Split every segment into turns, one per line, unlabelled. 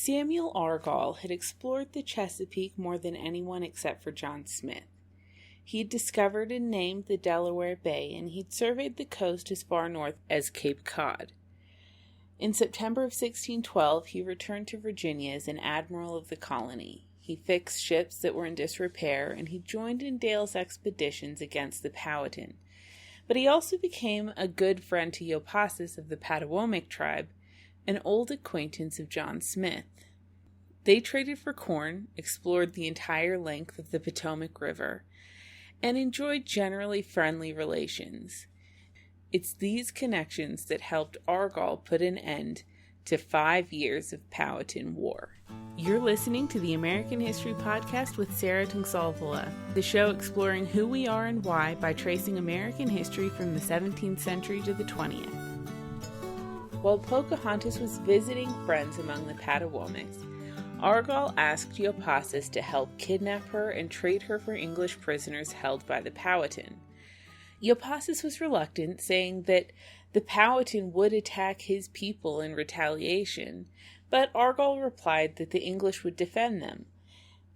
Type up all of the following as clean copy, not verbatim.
Samuel Argall had explored the Chesapeake more than anyone except for John Smith. He'd discovered and named the Delaware Bay, and he'd surveyed the coast as far north as Cape Cod. In September of 1612, he returned to Virginia as an admiral of the colony. He fixed ships that were in disrepair, and he joined in Dale's expeditions against the Powhatan. But he also became a good friend to Yopasis of the Patawomic tribe, an old acquaintance of John Smith. They traded for corn, explored the entire length of the Potomac River, and enjoyed generally friendly relations. It's these connections that helped Argall put an end to 5 years of Powhatan War. You're listening to the American History Podcast with Sarah Tungsalvola, the show exploring who we are and why by tracing American history from the 17th century to the 20th. While Pocahontas was visiting friends among the Patawomics, Argall asked Yopasis to help kidnap her and trade her for English prisoners held by the Powhatan. Yopasis was reluctant, saying that the Powhatan would attack his people in retaliation, but Argall replied that the English would defend them.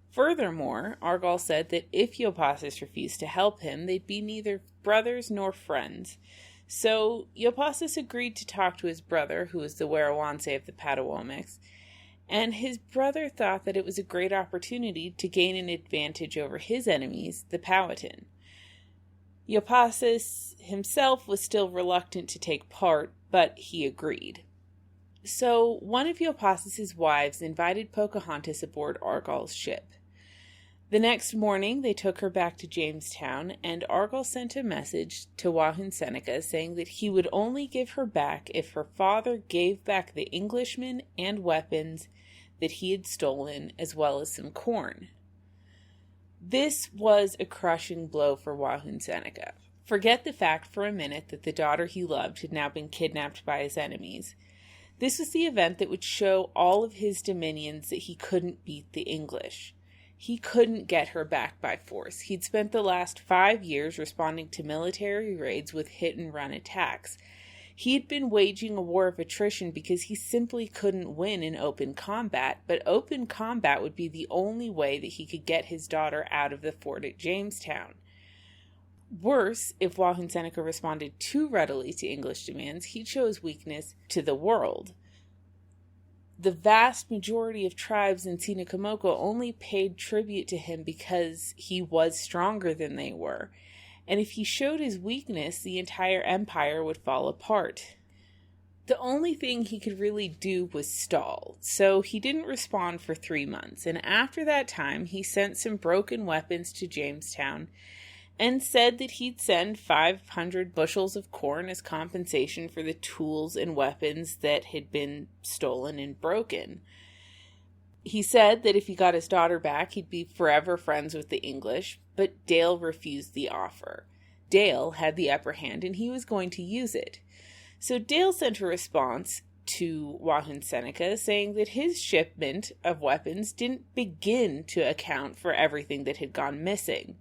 Furthermore, Argall said that if Yopasis refused to help him, they'd be neither brothers nor friends. So Yopasis agreed to talk to his brother, who was the Wahunsenaca of the Patawomics, and his brother thought that it was a great opportunity to gain an advantage over his enemies, the Powhatan. Yopasis himself was still reluctant to take part, but he agreed. So one of Yopasis' wives invited Pocahontas aboard Argall's ship. The next morning, they took her back to Jamestown, and Argall sent a message to Wahunsenaca saying that he would only give her back if her father gave back the Englishmen and weapons that he had stolen, as well as some corn. This was a crushing blow for Wahunsenaca. Forget the fact for a minute that the daughter he loved had now been kidnapped by his enemies. This was the event that would show all of his dominions that he couldn't beat the English. He couldn't get her back by force. He'd spent the last 5 years responding to military raids with hit-and-run attacks. He had been waging a war of attrition because he simply couldn't win in open combat, but open combat would be the only way that he could get his daughter out of the fort at Jamestown. Worse, if Wahunsenaca responded too readily to English demands, he'd show his weakness to the world. The vast majority of tribes in Sinacomoco only paid tribute to him because he was stronger than they were. And if he showed his weakness, the entire empire would fall apart. The only thing he could really do was stall, so he didn't respond for 3 months, and after that time he sent some broken weapons to Jamestown and said that he'd send 500 bushels of corn as compensation for the tools and weapons that had been stolen and broken. He said that if he got his daughter back, he'd be forever friends with the English, but Dale refused the offer. Dale had the upper hand, and he was going to use it. So Dale sent a response to Wahunsenaca saying that his shipment of weapons didn't begin to account for everything that had gone missing.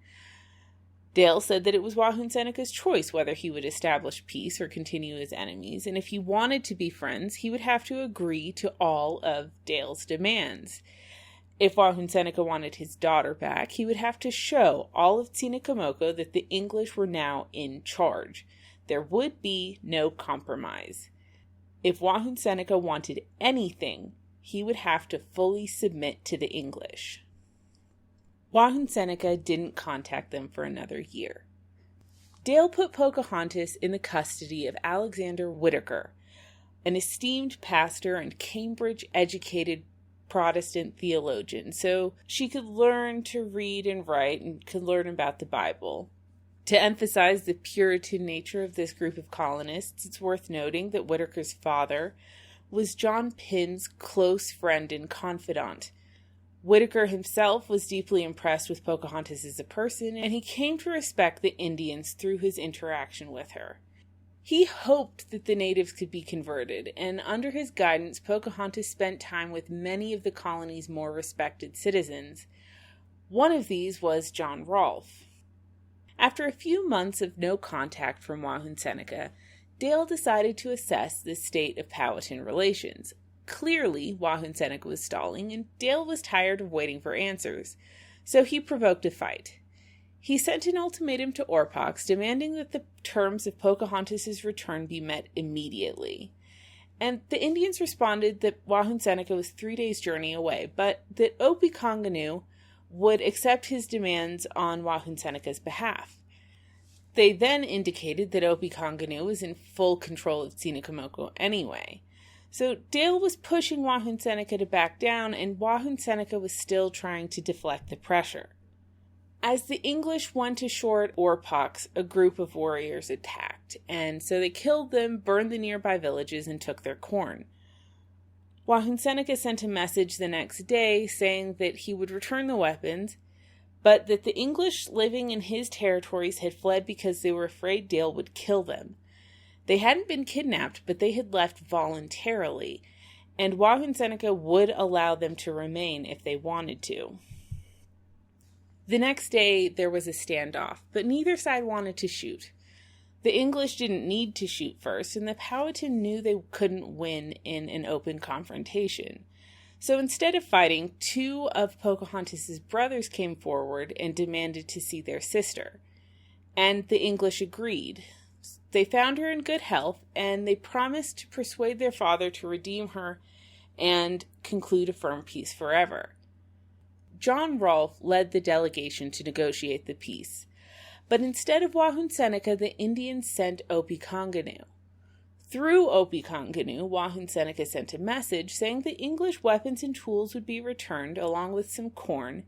Dale said that it was Wahunsenaca's choice whether he would establish peace or continue as enemies, and if he wanted to be friends, he would have to agree to all of Dale's demands. If Wahunsenaca wanted his daughter back, he would have to show all of Sinacomoco that the English were now in charge. There would be no compromise. If Wahunsenaca wanted anything, he would have to fully submit to the English. Wahunsenaca didn't contact them for another year. Dale put Pocahontas in the custody of Alexander Whitaker, an esteemed pastor and Cambridge-educated Protestant theologian, so she could learn to read and write and could learn about the Bible. To emphasize the Puritan nature of this group of colonists, it's worth noting that Whitaker's father was John Pinn's close friend and confidant. Whitaker himself was deeply impressed with Pocahontas as a person, and he came to respect the Indians through his interaction with her. He hoped that the natives could be converted, and under his guidance, Pocahontas spent time with many of the colony's more respected citizens. One of these was John Rolfe. After a few months of no contact from Wahunsenaca, Dale decided to assess the state of Powhatan relations. Clearly, Wahunsenaca was stalling, and Dale was tired of waiting for answers, so he provoked a fight. He sent an ultimatum to Orpox, demanding that the terms of Pocahontas' return be met immediately. And the Indians responded that Wahunsenaca was 3 days' journey away, but that Opequonganu would accept his demands on Wahunsenaca's behalf. They then indicated that Opequonganu was in full control of Sinakamoko anyway. So Dale was pushing Wahunsenaca to back down, and Wahunsenaca was still trying to deflect the pressure. As the English went ashore at Orpox, a group of warriors attacked, and so they killed them, burned the nearby villages, and took their corn. Wahunsenaca sent a message the next day saying that he would return the weapons, but that the English living in his territories had fled because they were afraid Dale would kill them. They hadn't been kidnapped, but they had left voluntarily, and Wahunsenaca would allow them to remain if they wanted to. The next day, there was a standoff, but neither side wanted to shoot. The English didn't need to shoot first, and the Powhatan knew they couldn't win in an open confrontation. So instead of fighting, 2 of Pocahontas' brothers came forward and demanded to see their sister. And the English agreed. They found her in good health, and they promised to persuade their father to redeem her and conclude a firm peace forever. John Rolfe led the delegation to negotiate the peace, but instead of Wahunsenaca, the Indians sent Opequonganu. Through Opequonganu, Wahunsenaca sent a message saying that English weapons and tools would be returned along with some corn,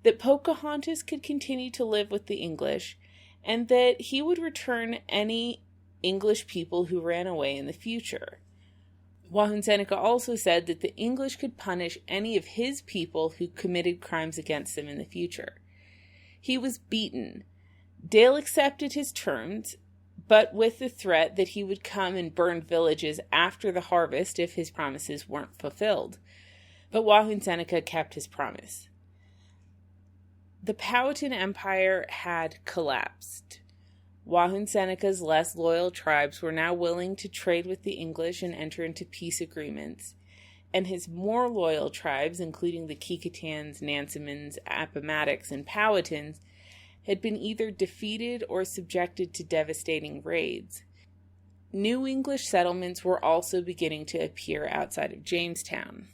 that Pocahontas could continue to live with the English, and that he would return any English people who ran away in the future. Wahunsenaca also said that the English could punish any of his people who committed crimes against them in the future. He was beaten. Dale accepted his terms, but with the threat that he would come and burn villages after the harvest if his promises weren't fulfilled. But Wahunsenaca kept his promise. The Powhatan Empire had collapsed. Wahunsenaca's less loyal tribes were now willing to trade with the English and enter into peace agreements, and his more loyal tribes, including the Kecoughtan's, Nansemons, Appomattox, and Powhatans, had been either defeated or subjected to devastating raids. New English settlements were also beginning to appear outside of Jamestown.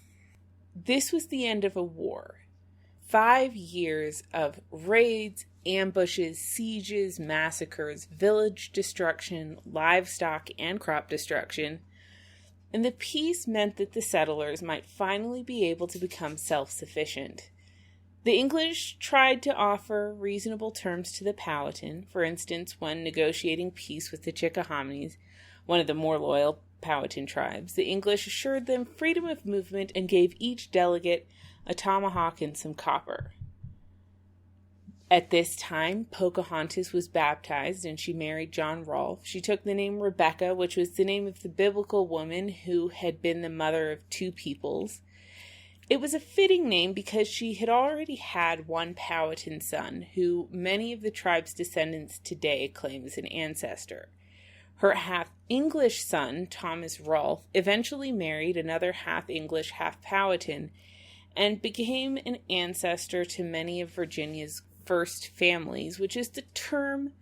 This was the end of a war. 5 years of raids, ambushes, sieges, massacres, village destruction, livestock and crop destruction, and the peace meant that the settlers might finally be able to become self-sufficient. The English tried to offer reasonable terms to the Powhatan, for instance, when negotiating peace with the Chickahominies, one of the more loyal Powhatan tribes. The English assured them freedom of movement and gave each delegate a tomahawk and some copper. At this time, Pocahontas was baptized and she married John Rolfe. She took the name Rebecca, which was the name of the biblical woman who had been the mother of 2 peoples. It was a fitting name because she had already had one Powhatan son, who many of the tribe's descendants today claim as an ancestor. Her half-English son, Thomas Rolfe, eventually married another half-English, half-Powhatan, and became an ancestor to many of Virginia's first families, which is the term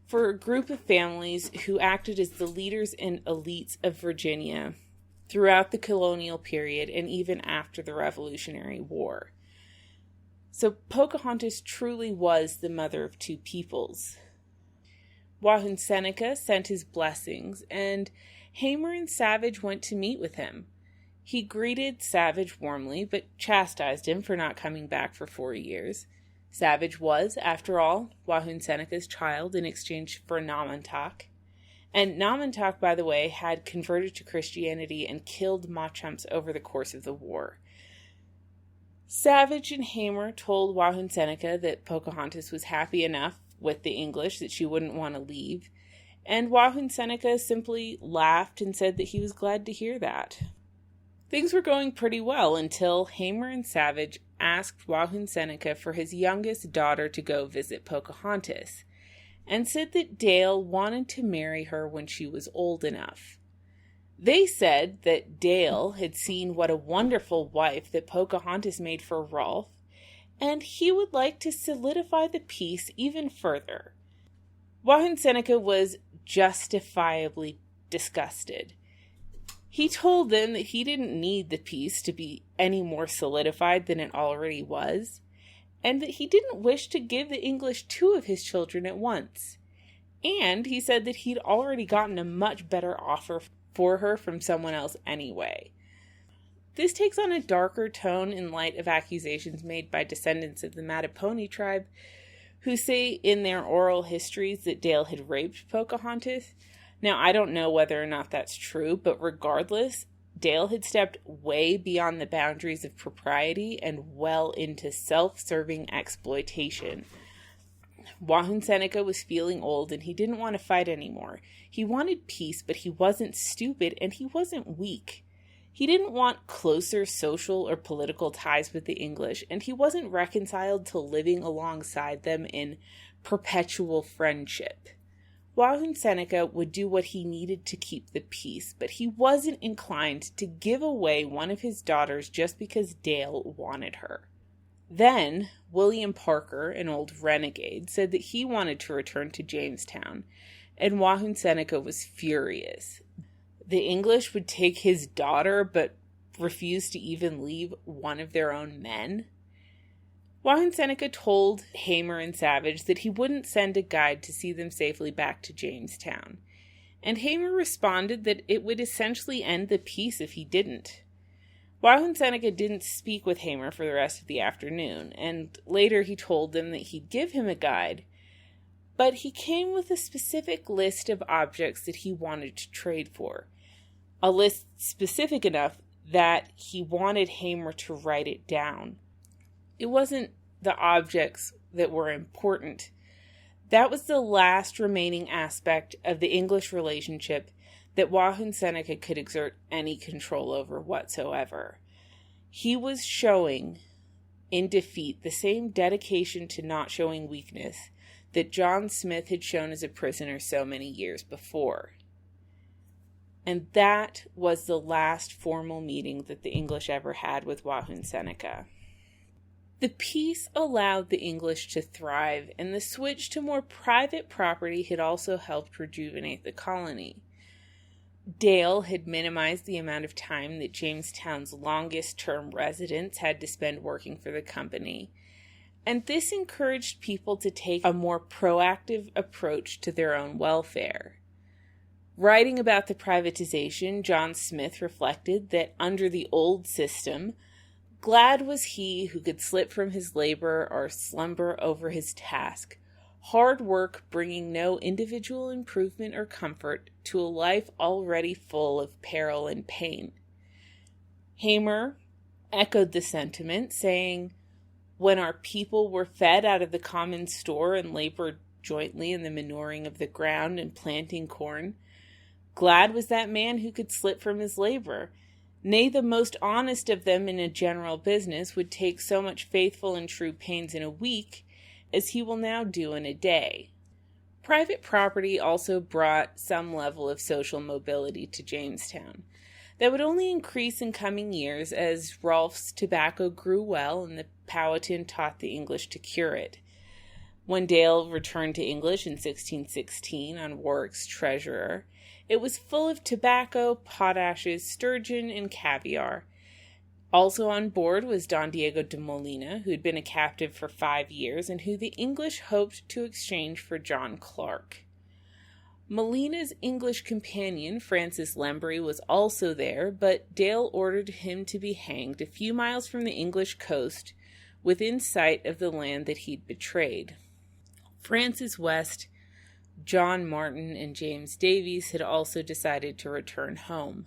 for a group of families who acted as the leaders and elites of Virginia throughout the colonial period and even after the Revolutionary War. So Pocahontas truly was the mother of 2 peoples. Wahunsenaca sent his blessings, and Hamer and Savage went to meet with him. He greeted Savage warmly, but chastised him for not coming back for 4 years. Savage was, after all, Wahunsenaca's child in exchange for Namontauk. And Namontauk, by the way, had converted to Christianity and killed Mauchumps over the course of the war. Savage and Hamer told Wahunsenaca that Pocahontas was happy enough with the English that she wouldn't want to leave, and Wahunsenaca simply laughed and said that he was glad to hear that. Things were going pretty well until Hamer and Savage asked Wahunsenaca for his youngest daughter to go visit Pocahontas, and said that Dale wanted to marry her when she was old enough. They said that Dale had seen what a wonderful wife that Pocahontas made for Rolfe, and he would like to solidify the peace even further. Wahunsenaca was justifiably disgusted. He told them that he didn't need the peace to be any more solidified than it already was, and that he didn't wish to give the English 2 of his children at once. And he said that he'd already gotten a much better offer for her from someone else anyway. This takes on a darker tone in light of accusations made by descendants of the Mattapony tribe, who say in their oral histories that Dale had raped Pocahontas. Now, I don't know whether or not that's true, but regardless, Dale had stepped way beyond the boundaries of propriety and well into self-serving exploitation. Wahunsenaca was feeling old and he didn't want to fight anymore. He wanted peace, but he wasn't stupid and he wasn't weak. He didn't want closer social or political ties with the English, and he wasn't reconciled to living alongside them in perpetual friendship. Wahunsenaca would do what he needed to keep the peace, but he wasn't inclined to give away one of his daughters just because Dale wanted her. Then, William Parker, an old renegade, said that he wanted to return to Jamestown, and Wahunsenaca was furious. The English would take his daughter, but refuse to even leave one of their own men. Wahunsenaca told Hamer and Savage that he wouldn't send a guide to see them safely back to Jamestown, and Hamer responded that it would essentially end the peace if he didn't. Wahunsenaca didn't speak with Hamer for the rest of the afternoon, and later he told them that he'd give him a guide, but he came with a specific list of objects that he wanted to trade for. A list specific enough that he wanted Hamer to write it down. It wasn't the objects that were important. That was the last remaining aspect of the English relationship that Wahunsenaca could exert any control over whatsoever. He was showing, in defeat, the same dedication to not showing weakness that John Smith had shown as a prisoner so many years before. And that was the last formal meeting that the English ever had with Wahunsenaca. The peace allowed the English to thrive, and the switch to more private property had also helped rejuvenate the colony. Dale had minimized the amount of time that Jamestown's longest-term residents had to spend working for the company, and this encouraged people to take a more proactive approach to their own welfare. Writing about the privatization, John Smith reflected that under the old system, glad was he who could slip from his labor or slumber over his task, hard work bringing no individual improvement or comfort to a life already full of peril and pain. Hamer echoed the sentiment, saying, "When our people were fed out of the common store and labored jointly in the manuring of the ground and planting corn, glad was that man who could slip from his labor. Nay, the most honest of them in a general business would take so much faithful and true pains in a week as he will now do in a day." Private property also brought some level of social mobility to Jamestown. That would only increase in coming years as Rolfe's tobacco grew well and the Powhatan taught the English to cure it. When Dale returned to English in 1616 on Warwick's treasurer, it was full of tobacco, potashes, sturgeon, and caviar. Also on board was Don Diego de Molina, who had been a captive for 5 years and who the English hoped to exchange for John Clark. Molina's English companion, Francis Lembry, was also there, but Dale ordered him to be hanged a few miles from the English coast within sight of the land that he'd betrayed. Francis West, John Martin, and James Davies had also decided to return home.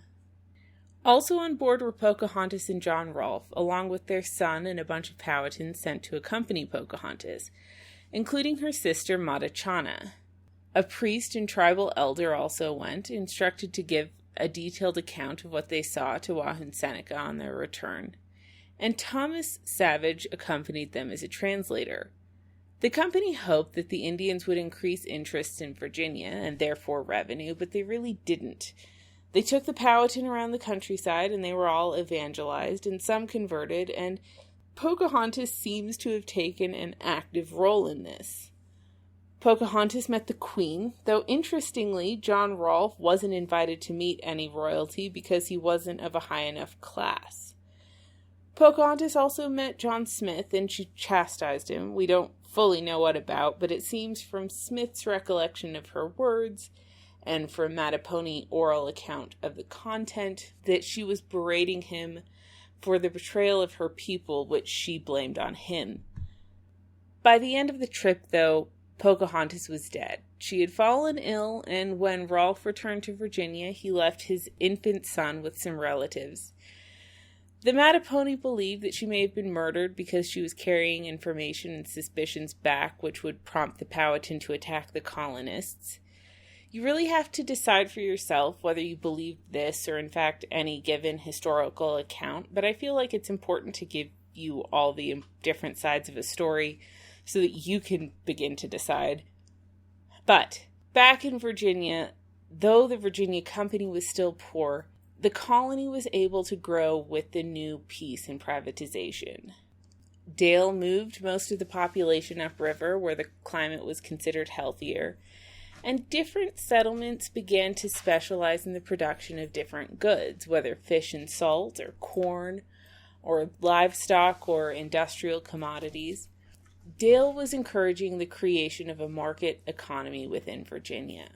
Also on board were Pocahontas and John Rolfe, along with their son and a bunch of Powhatans sent to accompany Pocahontas, including her sister Matachana. A priest and tribal elder also went, instructed to give a detailed account of what they saw to Wahunsenaca on their return, and Thomas Savage accompanied them as a translator. The company hoped that the Indians would increase interest in Virginia and therefore revenue, but they really didn't. They took the Powhatan around the countryside, and they were all evangelized, and some converted, and Pocahontas seems to have taken an active role in this. Pocahontas met the Queen, though interestingly, John Rolfe wasn't invited to meet any royalty because he wasn't of a high enough class. Pocahontas also met John Smith, and she chastised him. We don't fully know what about, but it seems from Smith's recollection of her words and from Mattapony's oral account of the content that she was berating him for the betrayal of her people, which she blamed on him. By the end of the trip, though, Pocahontas was dead. She had fallen ill, and when Rolfe returned to Virginia, he left his infant son with some relatives. The Mattapony believed that she may have been murdered because she was carrying information and suspicions back, which would prompt the Powhatan to attack the colonists. You really have to decide for yourself whether you believe this or, in fact, any given historical account, but I feel like it's important to give you all the different sides of a story so that you can begin to decide. But back in Virginia, though the Virginia Company was still poor, the colony was able to grow with the new peace and privatization. Dale moved most of the population upriver, where the climate was considered healthier, and different settlements began to specialize in the production of different goods, whether fish and salt, or corn, or livestock, or industrial commodities. Dale was encouraging the creation of a market economy within Virginia.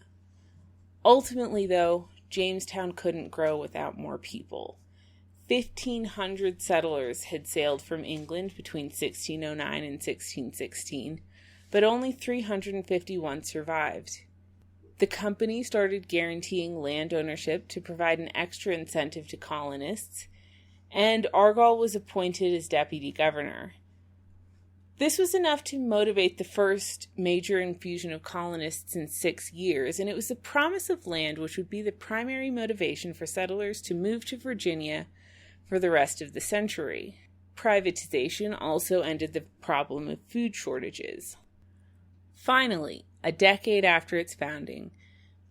Ultimately, though, Jamestown couldn't grow without more people. 1,500 settlers had sailed from England between 1609 and 1616, but only 351 survived. The company started guaranteeing land ownership to provide an extra incentive to colonists, and Argall was appointed as deputy governor. This was enough to motivate the first major infusion of colonists in 6 years, and it was the promise of land which would be the primary motivation for settlers to move to Virginia for the rest of the century. Privatization also ended the problem of food shortages. Finally, a decade after its founding,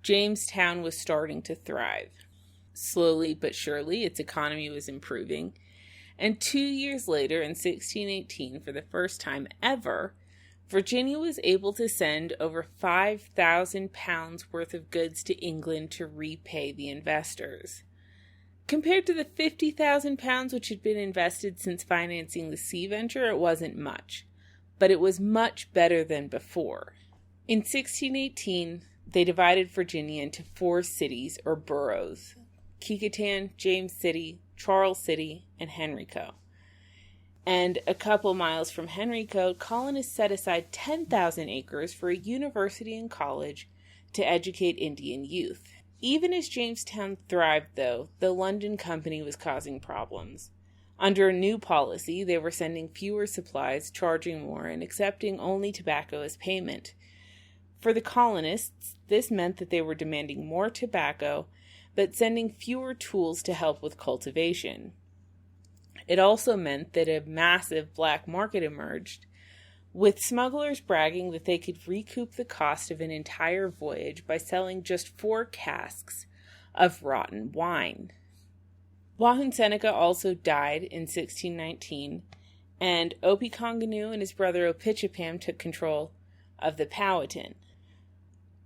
Jamestown was starting to thrive. Slowly but surely, its economy was improving. And 2 years later, in 1618, for the first time ever, Virginia was able to send over 5,000 pounds worth of goods to England to repay the investors. Compared to the 50,000 pounds which had been invested since financing the sea venture, it wasn't much, but it was much better than before. In 1618, they divided Virginia into 4 cities or boroughs: Kecoughtan, James City, Charles City, and Henrico. And a couple miles from Henrico, colonists set aside 10,000 acres for a university and college to educate Indian youth. Even as Jamestown thrived, though, the London Company was causing problems. Under a new policy, they were sending fewer supplies, charging more, and accepting only tobacco as payment. For the colonists, this meant that they were demanding more tobacco, but sending fewer tools to help with cultivation. It also meant that a massive black market emerged, with smugglers bragging that they could recoup the cost of an entire voyage by selling just 4 casks of rotten wine. Wahunsenaca also died in 1619, and Opechancanough and his brother Opichipam took control of the Powhatan.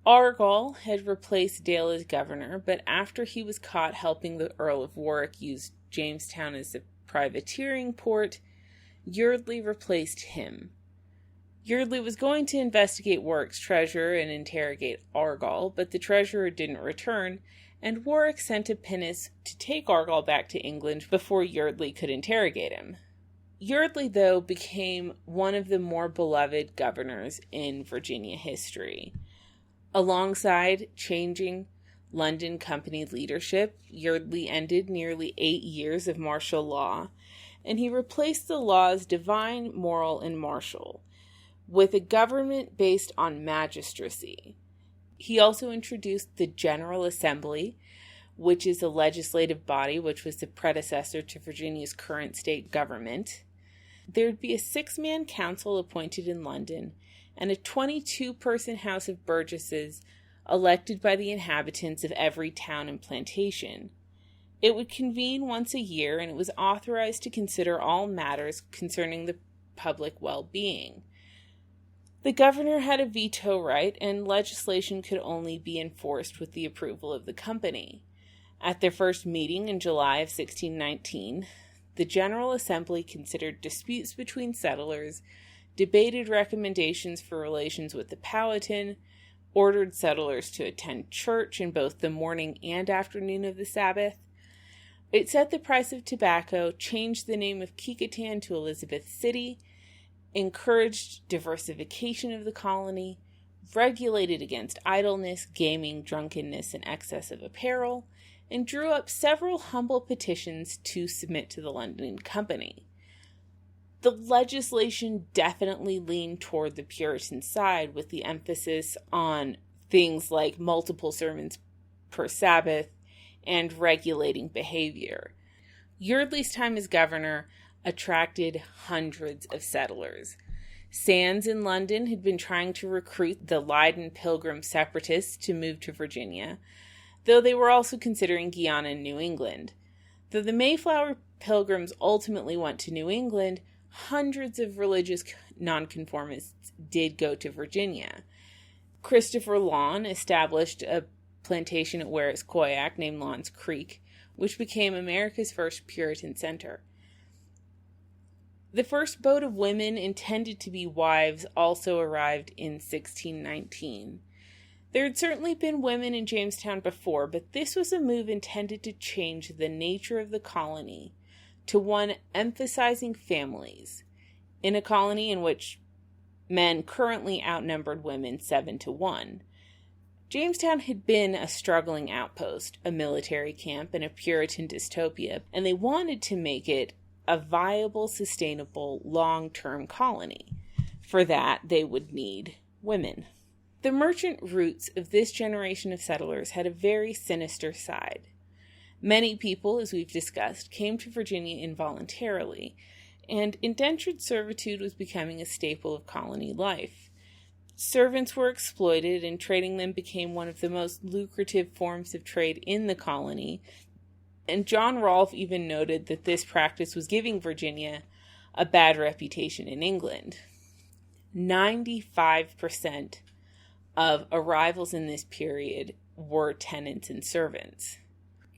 Argall had replaced Dale as governor, but after he was caught helping the Earl of Warwick use Jamestown as a privateering port, Yeardley replaced him. Yeardley was going to investigate Warwick's treasure and interrogate Argall, but the treasurer didn't return, and Warwick sent a pinnace to take Argall back to England before Yeardley could interrogate him. Yeardley, though, became one of the more beloved governors in Virginia history. Alongside changing London Company leadership, Yeardley ended nearly 8 years of martial law, and he replaced the laws divine, moral, and martial with a government based on magistracy. He also introduced the General Assembly, which is a legislative body which was the predecessor to Virginia's current state government. There would be a 6-man council appointed in London, and a 22-person House of Burgesses elected by the inhabitants of every town and plantation. It would convene once a year, and it was authorized to consider all matters concerning the public well-being. The governor had a veto right, and legislation could only be enforced with the approval of the company. At their first meeting in July of 1619, the General Assembly considered disputes between settlers, debated recommendations for relations with the Powhatan, ordered settlers to attend church in both the morning and afternoon of the Sabbath. It set the price of tobacco, changed the name of Kecoughtan to Elizabeth City, encouraged diversification of the colony, regulated against idleness, gaming, drunkenness, and excess of apparel, and drew up several humble petitions to submit to the London Company. The legislation definitely leaned toward the Puritan side, with the emphasis on things like multiple sermons per Sabbath and regulating behavior. Yeardley's time as governor attracted hundreds of settlers. Sands in London had been trying to recruit the Leiden Pilgrim separatists to move to Virginia, though they were also considering Guyana and New England. Though the Mayflower Pilgrims ultimately went to New England, hundreds of religious nonconformists did go to Virginia. Christopher Lawn established a plantation at Weriscoyac named Lawn's Creek, which became America's first Puritan center. The first boat of women intended to be wives also arrived in 1619. There had certainly been women in Jamestown before, but this was a move intended to change the nature of the colony to one emphasizing families, in a colony in which men currently outnumbered women 7-1. Jamestown had been a struggling outpost, a military camp, and a Puritan dystopia, and they wanted to make it a viable, sustainable, long-term colony. For that, they would need women. The merchant roots of this generation of settlers had a very sinister side. Many people, as we've discussed, came to Virginia involuntarily, and indentured servitude was becoming a staple of colony life. Servants were exploited, and trading them became one of the most lucrative forms of trade in the colony, and John Rolfe even noted that this practice was giving Virginia a bad reputation in England. 95% of arrivals in this period were tenants and servants.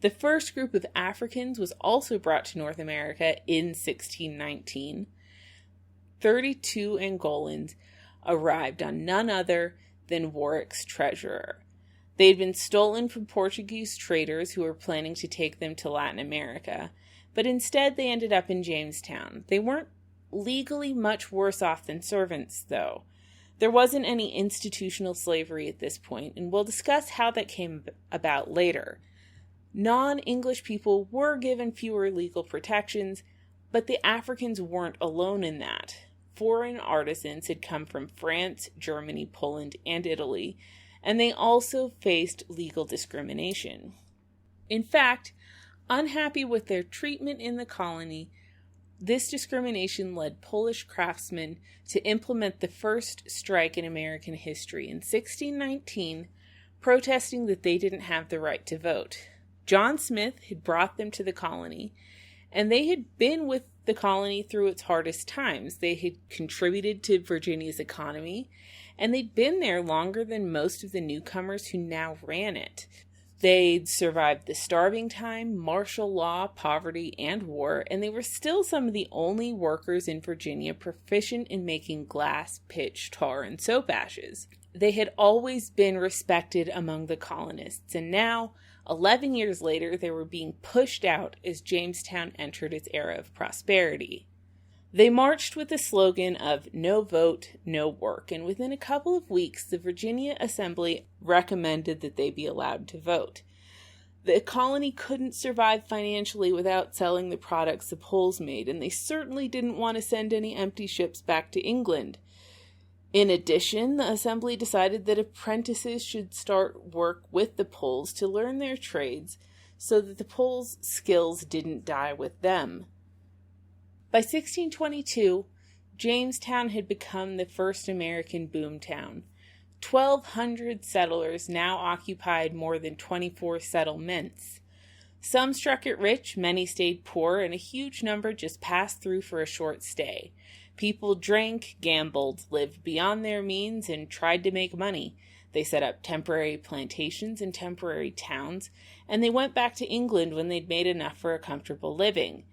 The first group of Africans was also brought to North America in 1619. 32 Angolans arrived on none other than Warwick's treasurer. They had been stolen from Portuguese traders who were planning to take them to Latin America, but instead they ended up in Jamestown. They weren't legally much worse off than servants, though. There wasn't any institutional slavery at this point, and we'll discuss how that came about later. Non-English people were given fewer legal protections, but the Africans weren't alone in that. Foreign artisans had come from France, Germany, Poland, and Italy, and they also faced legal discrimination. In fact, unhappy with their treatment in the colony, this discrimination led Polish craftsmen to implement the first strike in American history in 1619, protesting that they didn't have the right to vote. John Smith had brought them to the colony, and they had been with the colony through its hardest times. They had contributed to Virginia's economy, and they'd been there longer than most of the newcomers who now ran it. They'd survived the starving time, martial law, poverty, and war, and they were still some of the only workers in Virginia proficient in making glass, pitch, tar, and soap ashes. They had always been respected among the colonists, and now, 11 years later, they were being pushed out as Jamestown entered its era of prosperity. They marched with the slogan of "No vote, no work," and within a couple of weeks, the Virginia Assembly recommended that they be allowed to vote. The colony couldn't survive financially without selling the products the Poles made, and they certainly didn't want to send any empty ships back to England. In addition, the Assembly decided that apprentices should start work with the Poles to learn their trades so that the Poles' skills didn't die with them. By 1622, Jamestown had become the first American boomtown. 1,200 settlers now occupied more than 24 settlements. Some struck it rich, many stayed poor, and a huge number just passed through for a short stay. People drank, gambled, lived beyond their means, and tried to make money. They set up temporary plantations and temporary towns, and they went back to England when they'd made enough for a comfortable living.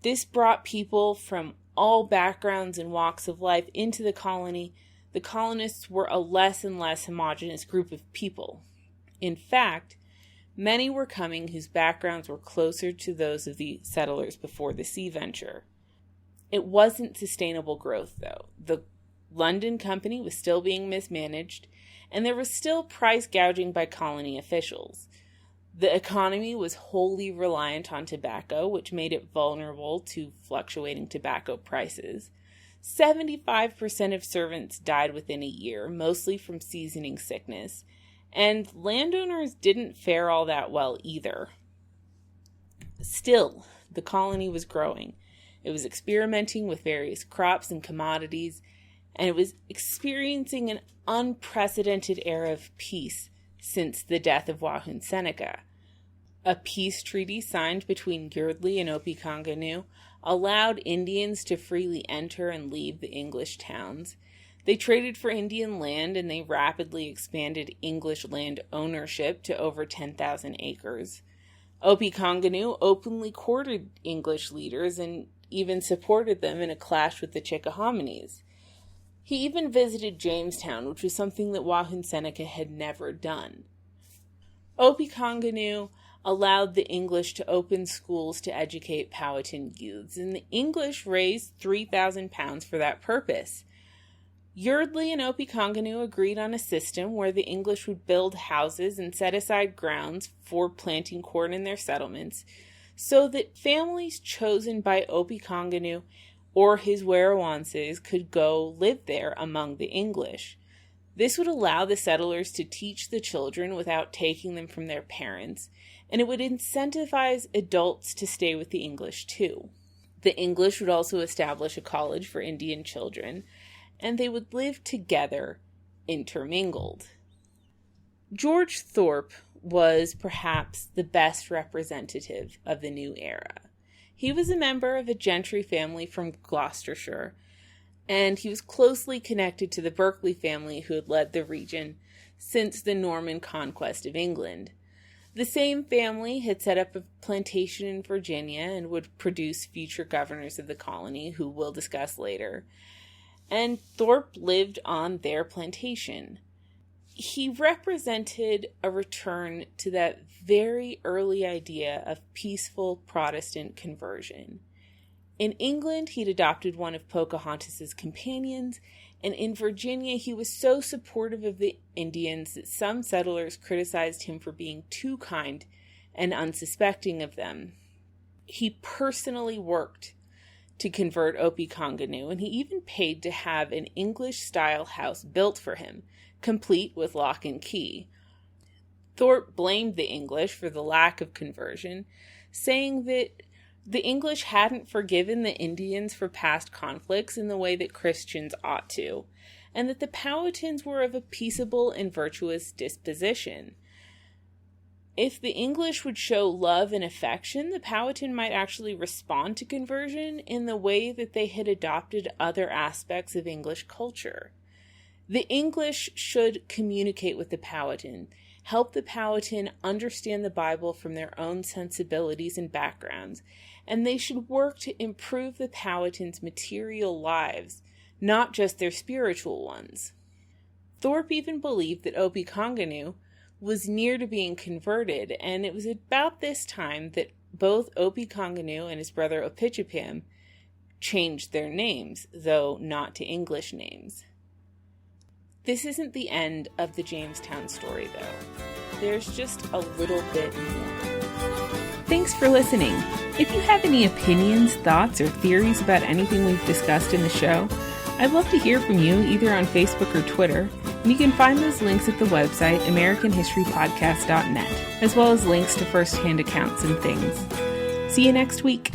This brought people from all backgrounds and walks of life into the colony. The colonists were a less and less homogeneous group of people. In fact, many were coming whose backgrounds were closer to those of the settlers before the sea venture. It wasn't sustainable growth, though. The London Company was still being mismanaged, and there was still price gouging by colony officials. The economy was wholly reliant on tobacco, which made it vulnerable to fluctuating tobacco prices. 75% of servants died within a year, mostly from seasoning sickness, and landowners didn't fare all that well either. Still, the colony was growing. It was experimenting with various crops and commodities, and it was experiencing an unprecedented era of peace since the death of Wahunsenaca. A peace treaty signed between Yeardley and Opequonganu allowed Indians to freely enter and leave the English towns. They traded for Indian land, and they rapidly expanded English land ownership to over 10,000 acres. Opequonganu openly courted English leaders and even supported them in a clash with the Chickahominies. He even visited Jamestown, which was something that Wahunsenaca had never done. Opequonganu allowed the English to open schools to educate Powhatan youths, and the English raised 3,000 pounds for that purpose. Yeardley and Opequonganu agreed on a system where the English would build houses and set aside grounds for planting corn in their settlements, so that families chosen by Opequonganu or his Wahunsenacs could go live there among the English. This would allow the settlers to teach the children without taking them from their parents, and it would incentivize adults to stay with the English too. The English would also establish a college for Indian children, and they would live together, intermingled. George Thorpe was perhaps the best representative of the new era. He was a member of a gentry family from Gloucestershire, and he was closely connected to the Berkeley family who had led the region since the Norman conquest of England. The same family had set up a plantation in Virginia and would produce future governors of the colony, who we'll discuss later. And Thorpe lived on their plantation. He represented a return to that very early idea of peaceful Protestant conversion. In England, he'd adopted one of Pocahontas' companions, and in Virginia, he was so supportive of the Indians that some settlers criticized him for being too kind and unsuspecting of them. He personally worked to convert Opequonganu, and he even paid to have an English-style house built for him, complete with lock and key. Thorpe blamed the English for the lack of conversion, saying that the English hadn't forgiven the Indians for past conflicts in the way that Christians ought to, and that the Powhatans were of a peaceable and virtuous disposition. If the English would show love and affection, the Powhatan might actually respond to conversion in the way that they had adopted other aspects of English culture. The English should communicate with the Powhatan, help the Powhatan understand the Bible from their own sensibilities and backgrounds, and they should work to improve the Powhatan's material lives, not just their spiritual ones. Thorpe even believed that Opequonganu was near to being converted, and it was about this time that both Opequonganu and his brother Opichipim changed their names, though not to English names. This isn't the end of the Jamestown story, though. There's just a little bit more. Thanks for listening. If you have any opinions, thoughts, or theories about anything we've discussed in the show, I'd love to hear from you either on Facebook or Twitter, and you can find those links at the website AmericanHistoryPodcast.net, as well as links to first-hand accounts and things. See you next week.